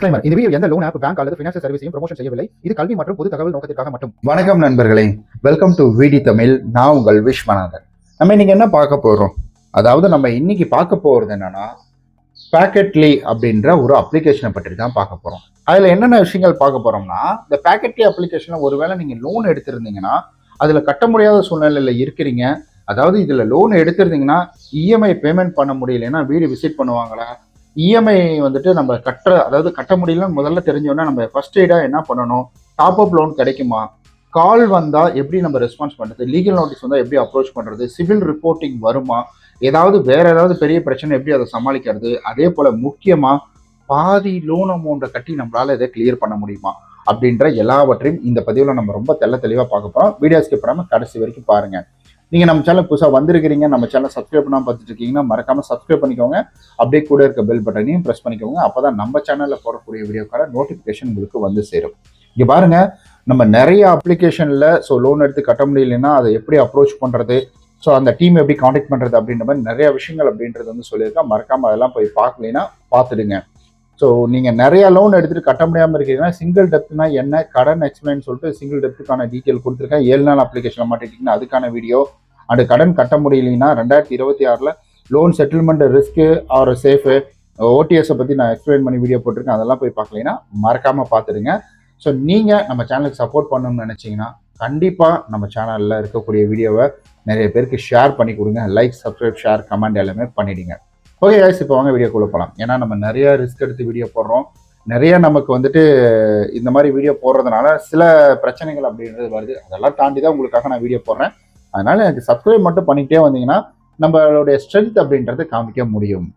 இந்த வீடியோ எந்த loan app bank அல்லது ஃபினான்ஷியல் சர்வீஸையும் ப்ரமோஷன் செய்யவில்லை. இது கல்வி மற்றும் பொது தகவல் நோக்கத்திற்காக மட்டும். வணக்கம் நண்பர்களே, வெல்கம் டு விடி தமிழ். நான் உங்கள் விஸ்வநாதன். நம்ம இன்னைக்கு என்ன பார்க்க போறோம், அதாவது நம்ம இன்னைக்கு பார்க்க போறது என்னன்னா பேக்கெட்லி அப்படின்ற ஒரு அப்ளிகேஷனை பற்றி தான் பார்க்க போறோம். அதுல என்னென்ன விஷயங்கள் பார்க்க போறோம்னா, இந்த பேக்கெட்லி அப்ளிகேஷன்ல ஒருவேளை நீங்க லோன் எடுத்திருந்தீங்கன்னா அதுல கட்ட முடியாத சூழ்நிலையில இருக்கிறீங்க. அதாவது இதுல லோன் எடுத்திருந்தீங்கன்னா இஎம்ஐ பேமெண்ட் பண்ண முடியலன்னா வீடு விசிட் பண்ணுவாங்களா, இஎம்ஐ வந்துட்டு நம்ம கட்ட முடியலன்னு முதல்ல தெரிஞ்சோன்னா நம்ம ஃபர்ஸ்ட் எய்டா என்ன பண்ணணும், டாப் அப் லோன் கிடைக்குமா, கால் வந்தா எப்படி நம்ம ரெஸ்பான்ஸ் பண்றது, லீகல் நோட்டீஸ் வந்தா எப்படி அப்ரோச் பண்றது, சிவில் ரிப்போர்ட்டிங் வருமா, வேற ஏதாவது பெரிய பிரச்சனை எப்படி அதை சமாளிக்கிறது, அதே போல முக்கியமா பாதி லோன் அமௌண்ட்டை கட்டி நம்மளால இதை கிளியர் பண்ண முடியுமா அப்படின்ற எல்லாவற்றையும் இந்த பதிவில் நம்ம ரொம்ப தெளிவாக பார்க்க போறோம். வீடியோ ஸ்கிப் பண்ணாம கடைசி வரைக்கும் பாருங்க. நீங்கள் நம்ம சேனல் புதுசாக வந்திருக்கிறீங்க, நம்ம சேனல் சப்ஸ்கிரைப் பண்ணாமல் பார்த்துட்டு இருக்கீங்கன்னா மறக்காமல் சப்ஸ்கிரைப் பண்ணிக்கோங்க. அப்படியே கூட இருக்க பெல் பட்டனையும் ப்ரெஸ் பண்ணிக்கோங்க. அப்போ தான் நம்ம சேனலில் போடக்கூடிய வீடியோக்கான நோட்டிஃபிகேஷன் உங்களுக்கு வந்து சேரும். இங்கே பாருங்க, நம்ம நிறைய அப்ளிகேஷனில் லோன் எடுத்து கட்ட முடியலன்னா அதை எப்படி அப்ரோச் பண்ணுறது, அந்த டீம் எப்படி காண்டாக்ட் பண்ணுறது அப்படின்ற மாதிரி நிறைய விஷயங்கள் அப்படின்றது வந்து சொல்லியிருக்கேன். மறக்காமல் அதெல்லாம் போய் பார்க்கலைன்னா பார்த்துடுங்க. நீங்கள் நிறைய லோன் எடுத்துகிட்டு கட்ட முடியாமல் இருக்கீங்கன்னா சிங்கிள் டெப்ட்னா என்ன, கடன் எக்ஸ்பிளைன் சொல்லிட்டு சிங்கிள் டெப்ட்டுக்கான டீட்டெயில் கொடுத்துருக்கேன். 7 நாள் அப்ளிகேஷனில் மாட்டிட்டீங்கன்னா அதுக்கான வீடியோ, அண்ட் கடன் கட்ட முடியலைன்னா 2026 loan settlement risk or safe ஓடிஎஸை பற்றி நான் எக்ஸ்பிளைன் பண்ணி வீடியோ போட்டிருக்கேன். அதெல்லாம் போய் பார்க்கலைன்னா மறக்காமல் பார்த்துடுங்க. நீங்கள் நம்ம சேனலுக்கு சப்போர்ட் பண்ணணும்னு நினச்சிங்கன்னா கண்டிப்பாக நம்ம சேனலில் இருக்கக்கூடிய வீடியோவை நிறைய பேருக்கு ஷேர் பண்ணி கொடுங்க. லைக், சப்ஸ்கிரைப், ஷேர், கமெண்ட் எல்லாமே பண்ணிவிடுங்க. ஓகே கைஸ், இப்போ வாங்க வீடியோக்குள்ள போகலாம். ஏன்னா நம்ம நிறைய ரிஸ்க் எடுத்து வீடியோ போடுறோம், நிறைய நமக்கு வந்துட்டு இந்த மாதிரி வீடியோ போடுறதுனால சில பிரச்சனைகள் அப்படின்றது வருது. அதெல்லாம் தாண்டி தான் உங்களுக்காக நான் வீடியோ போடுறேன். அதனால எனக்கு சப்ஸ்கிரைப் மட்டும் பண்ணிக்கிட்டே வந்தீங்கன்னா நம்மளுடைய ஸ்ட்ரென்த் அப்படின்றது காமிக்க முடியும்.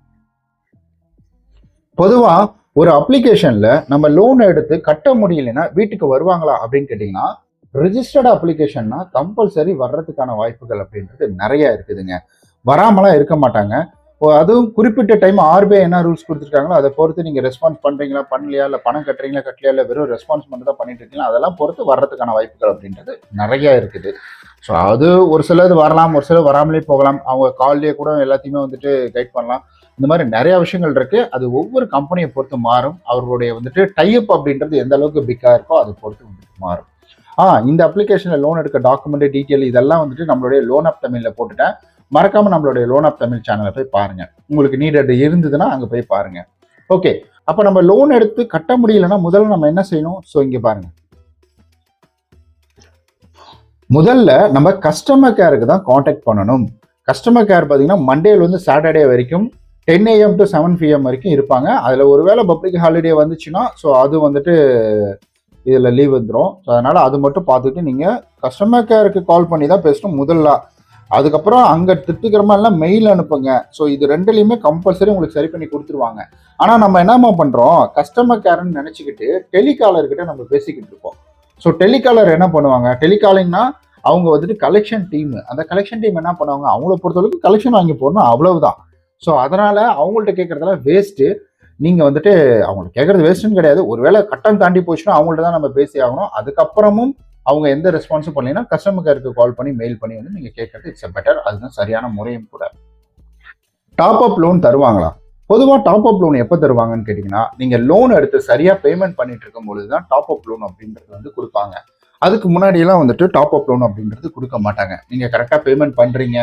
பொதுவாக ஒரு அப்ளிகேஷன்ல நம்ம லோன் எடுத்து கட்ட முடியலைன்னா வீட்டுக்கு வருவாங்களா அப்படின்னு கேட்டிங்கன்னா, ரிஜிஸ்டர்டு அப்ளிகேஷன்னா கம்பல்சரி வர்றதுக்கான வாய்ப்புகள் அப்படின்றது நிறைய இருக்குதுங்க. வராமலாம் இருக்க மாட்டாங்க. அதுவும் குறிப்பிட்ட டைம் RBI என்ன ரூல்ஸ் கொடுத்துருக்காங்களோ அதை பொறுத்து நீங்கள் ரெஸ்பான்ஸ் பண்ணுறீங்களா பண்ணலையா, இல்லை பணம் கட்டுறீங்களா கட்டலையா, இல்லை வெறும் ரெஸ்பான்ஸ் மட்டும் தான் பண்ணிட்டு இருக்கீங்களா, அதெல்லாம் பொறுத்து வர்றதுக்கான வாய்ப்புகள் அப்படின்றது நிறைய இருக்குது. அது ஒரு சிலது வரலாம், ஒரு சிலர் வராமலே போகலாம். அவங்க கால்லேயே கூட எல்லாத்தையுமே வந்துட்டு கைட் பண்ணலாம். இந்த மாதிரி நிறைய விஷயங்கள் இருக்கு. அது ஒவ்வொரு கம்பெனியை பொறுத்து மாறும். அவர்களுடைய வந்துட்டு டைப் அப்படின்றது எந்த அளவுக்கு பிக்காக இருக்கோ அதை பொறுத்து வந்துட்டு மாறும். இந்த அப்ளிகேஷனில் லோன் எடுக்க டாக்குமெண்ட் டீட்டெயில் இதெல்லாம் வந்துட்டு நம்மளுடைய லோன் ஆப் தமிழில் போட்டுட்டேன். மறக்காம நம்மளுடைய லோன் ஆப் தமிழ் சேனலை போய் பாருங்க. உங்களுக்கு நீடட் இருந்ததுன்னா அங்க போய் பாருங்க. ஓகே, அப்ப நம்ம லோன் எடுத்து கட்ட முடியலன்னா முதல்ல நம்ம என்ன செய்யணும்? இங்க பாருங்க, முதல்ல நம்ம கஸ்டமர் கேருக்கு தான் காண்டாக்ட் பண்ணணும். கஸ்டமர் கேர் பார்த்தீங்கன்னா மண்டேல இருந்து சாட்டர்டே வரைக்கும் 10 AM to 7 PM வரைக்கும் இருப்பாங்க. அதுல ஒருவேளை பப்ளிக் ஹாலிடே வந்துச்சுன்னா அது வந்துட்டு இதுல லீவ் வந்துடும். அதனால அது மட்டும் பார்த்துட்டு நீங்க கஸ்டமர் கேருக்கு கால் பண்ணி தான் பேசணும் முதல்ல. அதுக்கப்புறம் அங்கே திட்டுக்கிறமா எல்லாம் மெயில் அனுப்புங்க. இது ரெண்டுலையுமே கம்பல்சரி உங்களுக்கு சரி பண்ணி கொடுத்துருவாங்க. ஆனால் நம்ம என்னமா பண்ணுறோம், கஸ்டமர் கேர்ன்னு நினச்சிக்கிட்டு டெலிகாலர்கிட்ட நம்ம பேசிக்கிட்டு இருக்கோம். டெலிகாலர் என்ன பண்ணுவாங்க, டெலிகாலிங்னா அவங்க வந்துட்டு கலெக்ஷன் டீம், அந்த கலெக்ஷன் டீம் என்ன பண்ணுவாங்க, அவங்கள பொறுத்தளவுக்கு கலெக்ஷன் வாங்கி போடணும், அவ்வளவுதான். அதனால அவங்கள்ட்ட கேட்கறதெல்லாம் வேஸ்ட்டு. நீங்கள் வந்துட்டு அவங்கள்ட்ட கேட்கறது வேஸ்ட்டுன்னு கிடையாது. ஒருவேளை கட்டம் தாண்டி போச்சுன்னா அவங்கள்ட்ட தான் நம்ம பேசி ஆகணும். அதுக்கப்புறமும் அவங்க எந்த ரெஸ்பான்ஸும் பண்ணலைன்னா கஸ்டமர் கேருக்கு கால் பண்ணி மெயில் பண்ணி வந்து நீங்கள் கேட்கறது இட்ஸ் பெட்டர். அதுதான் சரியான முறையும் கூட. டாப் அப் லோன் தருவாங்களா? பொதுவாக டாப் அப் லோன் எப்போ தருவாங்கன்னு கேட்டிங்கன்னா, நீங்கள் லோன் எடுத்து சரியாக பேமெண்ட் பண்ணிட்டு இருக்கும் பொழுது தான் டாப் அப் லோன் அப்படின்றது வந்து கொடுப்பாங்க. அதுக்கு முன்னாடியெல்லாம் வந்துட்டு டாப் அப் லோன் அப்படின்றது கொடுக்க மாட்டாங்க. நீங்கள் கரெக்டாக பேமெண்ட் பண்ணுறீங்க,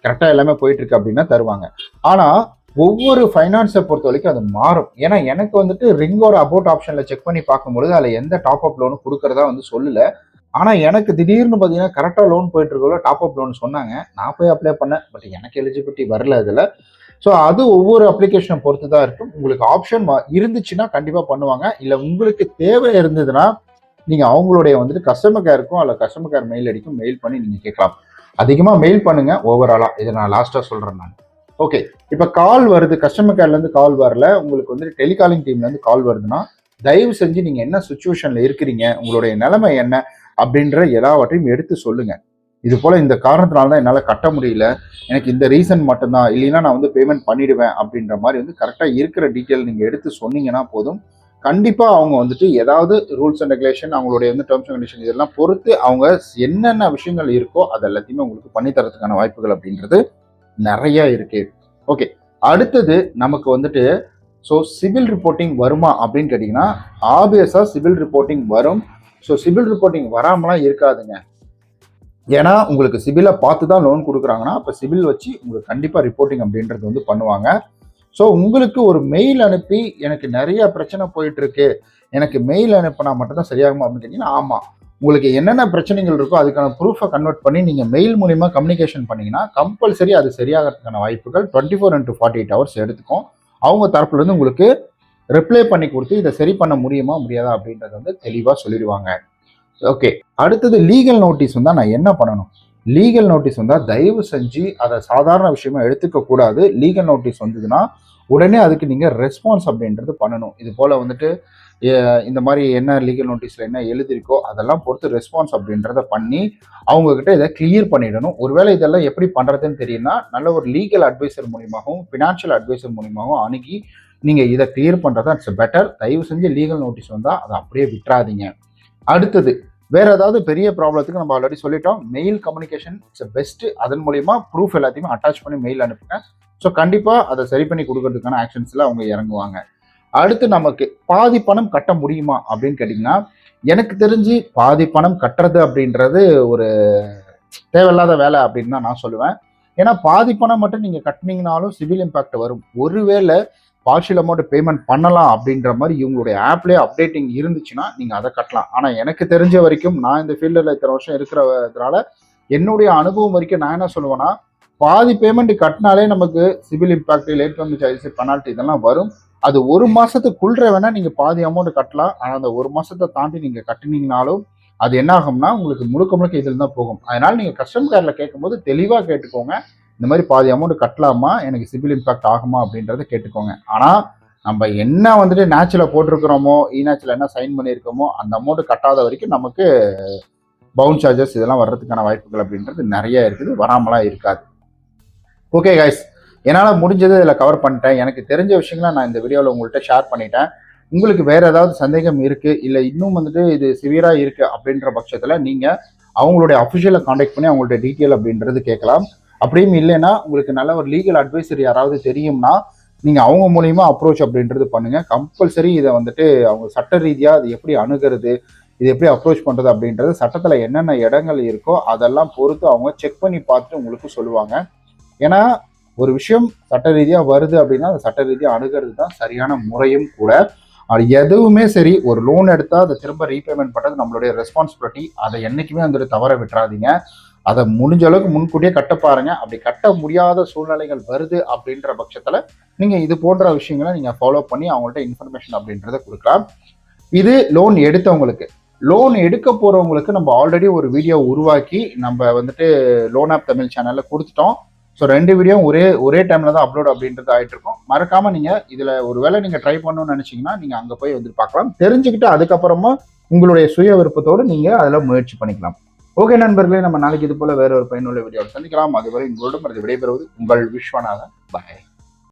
கரெக்டாக எல்லாமே போயிட்டு இருக்கு அப்படின்னா தருவாங்க. ஆனால் ஒவ்வொரு ஃபைனான்ஸை பொறுத்த வரைக்கும் அது மாறும். ஏன்னா எனக்கு வந்துட்டு ரிங்கோட அபவுட் ஆப்ஷனில் செக் பண்ணி பார்க்கும்பொழுது அதில் எந்த டாப் அப் லோனும் கொடுக்கறதா வந்து சொல்லலை. ஆனால் எனக்கு திடீர்னு பார்த்தீங்கன்னா கரெக்டாக லோன் போயிட்டு இருக்கோம், டாப் அப் லோன் சொன்னாங்க. நான் போய் அப்ளை பண்ணேன், பட் எனக்கு எலிஜிபிலிட்டி வரல இதில். அது ஒவ்வொரு அப்ளிகேஷனை பொறுத்து தான் இருக்கும். உங்களுக்கு ஆப்ஷன் இருந்துச்சுன்னா கண்டிப்பாக பண்ணுவாங்க. இல்லை உங்களுக்கு தேவை இருந்ததுன்னா நீங்கள் அவங்களுடைய வந்துட்டு கஸ்டமர் கேருக்கும் அல்ல கஸ்டமர் கேர் மெயில் அடிக்கும் மெயில் பண்ணி நீங்கள் கேட்கலாம். அதிகமாக மெயில் பண்ணுங்க ஓவராலாக. இதை நான் லாஸ்ட்டாக சொல்கிறேன் நான். ஓகே, இப்போ கால் வருது, கஸ்டமர் கேர்லேருந்து கால் வரல, உங்களுக்கு வந்துட்டு டெலிகாலிங் டீம்லேருந்து கால் வருதுன்னா தயவு செஞ்சு நீங்கள் என்ன சுச்சுவேஷனில் இருக்கிறீங்க, உங்களுடைய நிலைமை என்ன அப்படின்ற எல்லாவற்றையும் எடுத்து சொல்லுங்க. இது போல இந்த காரணத்தினால தான் என்னால் கட்ட முடியல, எனக்கு இந்த ரீசன் மட்டும்தான், இல்லைன்னா நான் வந்து பேமெண்ட் பண்ணிடுவேன் அப்படின்ற மாதிரி வந்து கரெக்டாக இருக்கிற டீட்டெயில் நீங்கள் எடுத்து சொன்னீங்கன்னா போதும். கண்டிப்பாக அவங்க வந்துட்டு ஏதாவது ரூல்ஸ் அண்ட் ரெகுலேஷன், அவங்களுடைய வந்து டேர்ம்ஸ் அண்ட் கண்டிஷன் இதெல்லாம் பொறுத்து அவங்க என்னென்ன விஷயங்கள் இருக்கோ அது எல்லாத்தையுமே உங்களுக்கு பண்ணி தரதுக்கான வாய்ப்புகள் அப்படின்றது நிறைய இருக்கு. ஓகே, அடுத்தது நமக்கு வந்துட்டு ஸோ சிவில் ரிப்போர்ட்டிங் வருமா அப்படின்னு கேட்டிங்கன்னா ஆப்வியஸாக சிவில் ரிப்போர்ட்டிங் வரும். ஸோ சிவில் ரிப்போர்ட்டிங் வராமலாம் இருக்காதுங்க. ஏன்னா உங்களுக்கு சிவிலை பார்த்து தான் லோன் கொடுக்குறாங்கன்னா அப்போ சிவில் வச்சு உங்களுக்கு கண்டிப்பாக ரிப்போர்ட்டிங் அப்படின்றது வந்து பண்ணுவாங்க. ஸோ உங்களுக்கு ஒரு மெயில் அனுப்பி எனக்கு நிறைய பிரச்சனை போயிட்டு இருக்கு, எனக்கு மெயில் அனுப்பினா மட்டும்தான் சரியாகுமா அப்படின்னு கேட்டிங்கன்னா ஆமாம். உங்களுக்கு என்னென்ன பிரச்சனைகள் இருக்கோ அதுக்கான ப்ரூஃபை கன்வெர்ட் பண்ணி நீங்கள் மெயில் மூலிமா கம்யூனிகேஷன் பண்ணிங்கன்னா கம்பல்சரி அது சரியாகிறதுக்கான வாய்ப்புகள் 24x48 ஹவர்ஸ் எடுத்துக்கும். அவங்க தரப்புலேருந்து உங்களுக்கு ரிப்ளை பண்ணி கொடுத்து இதை சரி பண்ண முடியுமா முடியாதா அப்படின்றத வந்து தெளிவாக சொல்லிடுவாங்க. ஓகே, அடுத்தது லீகல் நோட்டீஸ் வந்தால் நான் என்ன பண்ணணும்? லீகல் நோட்டீஸ் வந்தால் தயவு செஞ்சு அதை சாதாரண விஷயமா எடுத்துக்க கூடாது. லீகல் நோட்டீஸ் வந்ததுன்னா உடனே அதுக்கு நீங்கள் ரெஸ்பான்ஸ் அப்படின்றது பண்ணணும். இது போல் வந்துட்டு இந்த மாதிரி என்ன லீகல் நோட்டீஸில் என்ன எழுதிருக்கோ அதெல்லாம் பொறுத்து ரெஸ்பான்ஸ் அப்படின்றத பண்ணி அவங்கக்கிட்ட இதை கிளியர் பண்ணிடணும். ஒருவேளை இதெல்லாம் எப்படி பண்ணுறதுன்னு தெரியும்னா நல்ல ஒரு லீகல் அட்வைசர் மூலியமாகவும் ஃபினான்ஷியல் அட்வைசர் மூலியமாகவும் அணுகி நீங்கள் இதை கிளியர் பண்ணுறது இட்ஸ் பெட்டர். தயவு செஞ்சு லீகல் நோட்டீஸ் வந்தால் அதை அப்படியே விட்டுறாதீங்க. அடுத்தது வேற ஏதாவது பெரிய ப்ராப்ளத்துக்கு நம்ம ஆல்ரெடி சொல்லிட்டோம், மெயில் கம்யூனிகேஷன் இட்ஸ் பெஸ்ட். அதன் மூலியமா ப்ரூஃப் எல்லாத்தையுமே அட்டாச் பண்ணி மெயில் அனுப்புங்க. ஸோ கண்டிப்பாக அதை சரி பண்ணி கொடுக்கறதுக்கான ஆக்ஷன்ஸில் அவங்க இறங்குவாங்க. அடுத்து நமக்கு பாதி பணம் கட்ட முடியுமா அப்படின்னு கேட்டிங்கன்னா எனக்கு தெரிஞ்சு பாதி பணம் கட்டுறது அப்படின்றது ஒரு தேவையில்லாத வேலை அப்படின்னு தான் நான் சொல்லுவேன். ஏன்னா பாதி பணம் மட்டும் நீங்கள் கட்டினீங்கனாலும் சிவில் இம்பாக்ட் வரும். ஒருவேளை பார்ஷியல் அமௌண்ட் பேமெண்ட் பண்ணலாம் அப்படின்ற மாதிரி இவங்களுடைய ஆப்லேயே அப்டேட்டிங் இருந்துச்சுன்னா நீங்கள் அதை கட்டலாம். ஆனால் எனக்கு தெரிஞ்ச வரைக்கும் நான் இந்த ஃபீல்டில் இத்தனை வருஷம் இருக்கிறதுனால என்னுடைய அனுபவம் வரைக்கும் நான் என்ன சொல்லுவேன்னா பாதி பேமெண்ட் கட்டினாலே நமக்கு civil impact, late payment charges, penalty இதெல்லாம் வரும். அது ஒரு மாதத்துக்குள்ள வேணால் நீங்கள் பாதி அமௌண்ட் கட்டலாம். ஆனால் அந்த ஒரு மாதத்தை தாண்டி நீங்கள் கட்டினீங்கனாலும் அது என்ன ஆகும்னா உங்களுக்கு முழுக்க இதில் தான் போகும். அதனால் நீங்கள் கஸ்டமர் கேரில் கேட்கும்போது தெளிவாக கேட்டுக்கோங்க, இந்த மாதிரி பாதி அமௌண்ட் கட்டலாமா, எனக்கு சிவில் இம்பாக்ட் ஆகுமா அப்படின்றத கேட்டுக்கோங்க. ஆனால் நம்ம என்ன வந்துட்டு நேச்சில் போட்டிருக்கிறோமோ, நேச்சில் என்ன சைன் பண்ணியிருக்கோமோ அந்த அமௌண்ட் கட்டாத வரைக்கும் நமக்கு பவுன் சார்ஜஸ் இதெல்லாம் வர்றதுக்கான வாய்ப்புகள் அப்படின்றது நிறைய இருக்குது, வராமலாம் இருக்காது. ஓகே கைஸ், என்னால் முடிஞ்சது இதில் கவர் பண்ணிட்டேன். எனக்கு தெரிஞ்ச விஷயங்களை நான் இந்த வீடியோவில் உங்கள்கிட்ட ஷேர் பண்ணிட்டேன். உங்களுக்கு வேறு ஏதாவது சந்தேகம் இருக்குது இல்லை இன்னும் வந்துட்டு இது சிவியராக இருக்குது அப்படின்ற பட்சத்தில் நீங்கள் அவங்களுடைய அஃபிஷியலை காண்டாக்ட் பண்ணி அவங்கள்ட்ட டீட்டெயில் அப்படின்றது கேட்கலாம். அப்படியும் இல்லைன்னா உங்களுக்கு நல்ல ஒரு லீகல் அட்வைசர் யாராவது தெரியும்னா நீங்கள் அவங்க மூலியமாக அப்ரோச் அப்படின்றது பண்ணுங்கள். கம்பல்சரி இதை வந்துட்டு அவங்க சட்ட ரீதியாக அது எப்படி அணுகிறது, இது எப்படி அப்ரோச் பண்ணுறது அப்படின்றது சட்டத்தில் என்னென்ன இடங்கள் இருக்கோ அதெல்லாம் பொறுத்து அவங்க செக் பண்ணி பார்த்துட்டு உங்களுக்கு சொல்லுவாங்க. ஏன்னா ஒரு விஷயம் சட்ட ரீதியாக வருது அப்படின்னா அந்த சட்ட ரீதியாக அணுகிறது தான் சரியான முறையும் கூட. அது எதுவுமே சரி, ஒரு லோன் எடுத்தால் அதை திரும்ப ரீபேமெண்ட் பண்ணுறது நம்மளுடைய ரெஸ்பான்சிபிலிட்டி. அதை என்றைக்குமே வந்துட்டு தவற விட்டுறாதீங்க. அதை முடிஞ்ச அளவுக்கு முன்கூட்டியே கட்ட பாருங்க. அப்படி கட்ட முடியாத சூழ்நிலைகள் வருது அப்படின்ற பட்சத்தில் நீங்கள் இது போன்ற விஷயங்களை நீங்கள் ஃபாலோ பண்ணி அவங்கள்ட்ட இன்ஃபர்மேஷன் அப்படின்றத கொடுக்கலாம். இது லோன் எடுத்தவங்களுக்கு. லோன் எடுக்க போகிறவங்களுக்கு நம்ம ஆல்ரெடி ஒரு வீடியோ உருவாக்கி நம்ம வந்துட்டு லோன் ஆப் தமிழ் சேனலில் கொடுத்துட்டோம். ஸோ 2 வீடியோ ஒரே டைமில் தான் அப்லோட் அப்படின்றது ஆகிட்டு இருக்கும். மறக்காமல் நீங்கள் இதில் ஒரு வேளை நீங்கள் ட்ரை பண்ணணும்னு நினச்சிங்கன்னா நீங்கள் அங்கே போய் வந்து பார்க்கலாம். தெரிஞ்சுக்கிட்டு அதுக்கப்புறமா உங்களுடைய சுய விருப்பத்தோடு நீங்கள் அதில் முயற்சி பண்ணிக்கலாம். ஓகே நண்பர்களே, நம்ம நாளைக்கு இது போல் வேற ஒரு பயனுள்ள வீடியோவில் சந்திக்கலாம். அதுவரை உங்களிடம் விடைபெறுவது உங்கள் விஸ்வநாதன். பாய்.